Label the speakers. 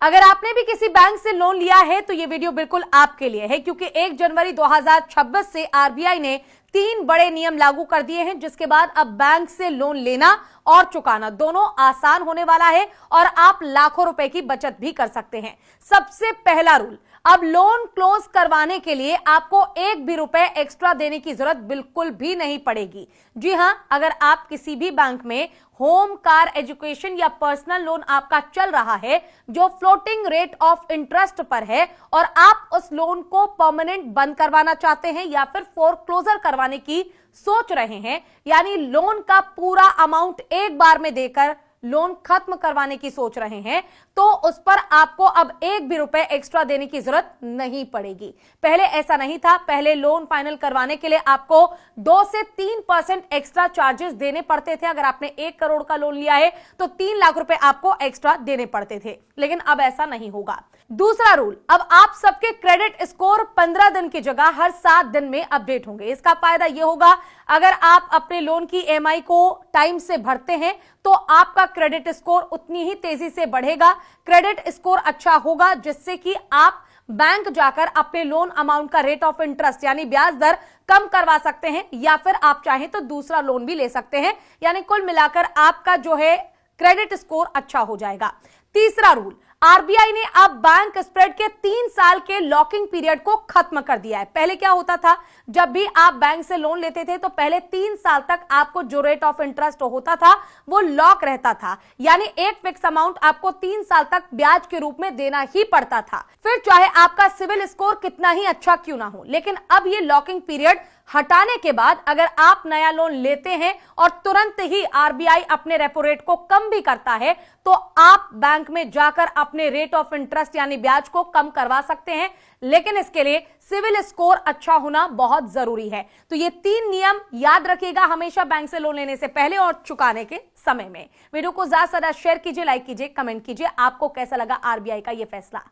Speaker 1: अगर आपने भी किसी बैंक से लोन लिया है तो ये वीडियो बिल्कुल आपके लिए है, क्योंकि 1 जनवरी 2026 से आरबीआई ने 3 बड़े नियम लागू कर दिए हैं, जिसके बाद अब बैंक से लोन लेना और चुकाना दोनों आसान होने वाला है और आप लाखों रुपए की बचत भी कर सकते हैं। सबसे पहला रूल, अब लोन क्लोज करवाने के लिए आपको 1 भी रुपए एक्स्ट्रा देने की जरूरत बिल्कुल भी नहीं पड़ेगी। जी हां, अगर आप किसी भी बैंक में होम, कार, एजुकेशन या पर्सनल लोन आपका चल रहा है जो फ्लोटिंग रेट ऑफ इंटरेस्ट पर है और आप उस लोन को परमानेंट बंद करवाना चाहते हैं या फिर फोरक्लोजर करवाने की सोच रहे हैं, यानी लोन का पूरा अमाउंट एक बार में देकर लोन खत्म करवाने की सोच रहे हैं, तो उस पर आपको अब 1 भी रुपए एक्स्ट्रा देने की जरूरत नहीं पड़ेगी। पहले ऐसा नहीं था। पहले लोन फाइनल करवाने के लिए आपको 2 से 3% एक्स्ट्रा चार्जेस देने पड़ते थे। अगर आपने 1 करोड़ का लोन लिया है तो 3 लाख रुपए आपको एक्स्ट्रा देने पड़ते थे, लेकिन अब ऐसा नहीं होगा। दूसरा रूल, अब आप सबके क्रेडिट स्कोर 15 दिन की जगह हर 7 दिन में अपडेट होंगे। इसका फायदा यह होगा, अगर आप अपने लोन की ईएमआई को टाइम से भरते हैं तो आपका क्रेडिट स्कोर उतनी ही तेजी से बढ़ेगा। क्रेडिट स्कोर अच्छा होगा, जिससे कि आप बैंक जाकर अपने लोन अमाउंट का रेट ऑफ इंटरेस्ट यानी ब्याज दर कम करवा सकते हैं, या फिर आप चाहें तो दूसरा लोन भी ले सकते हैं। यानी कुल मिलाकर आपका जो है क्रेडिट स्कोर अच्छा हो जाएगा। तीसरा रूल, आरबीआई ने अब बैंक स्प्रेड के 3 साल के लॉकिंग पीरियड को खत्म कर दिया है। पहले क्या होता था, जब भी आप बैंक से लोन लेते थे तो पहले 3 साल तक आपको जो रेट ऑफ इंटरेस्ट होता था वो लॉक रहता था, यानी एक फिक्स अमाउंट आपको 3 साल तक ब्याज के रूप में देना ही पड़ता था, फिर चाहे आपका सिविल स्कोर कितना ही अच्छा क्यों ना हो। लेकिन अब ये लॉकिंग पीरियड हटाने के बाद अगर आप नया लोन लेते हैं और तुरंत ही आरबीआई अपने रेपो रेट को कम भी करता है, तो आप बैंक में जाकर अपने रेट ऑफ इंटरेस्ट यानी ब्याज को कम करवा सकते हैं। लेकिन इसके लिए सिविल स्कोर अच्छा होना बहुत जरूरी है। तो ये 3 नियम याद रखिएगा हमेशा बैंक से लोन लेने से पहले और चुकाने के समय में। वीडियो को ज्यादा से ज्यादा शेयर कीजिए, लाइक कीजिए, कमेंट कीजिए। आपको कैसा लगा आरबीआई का ये फैसला?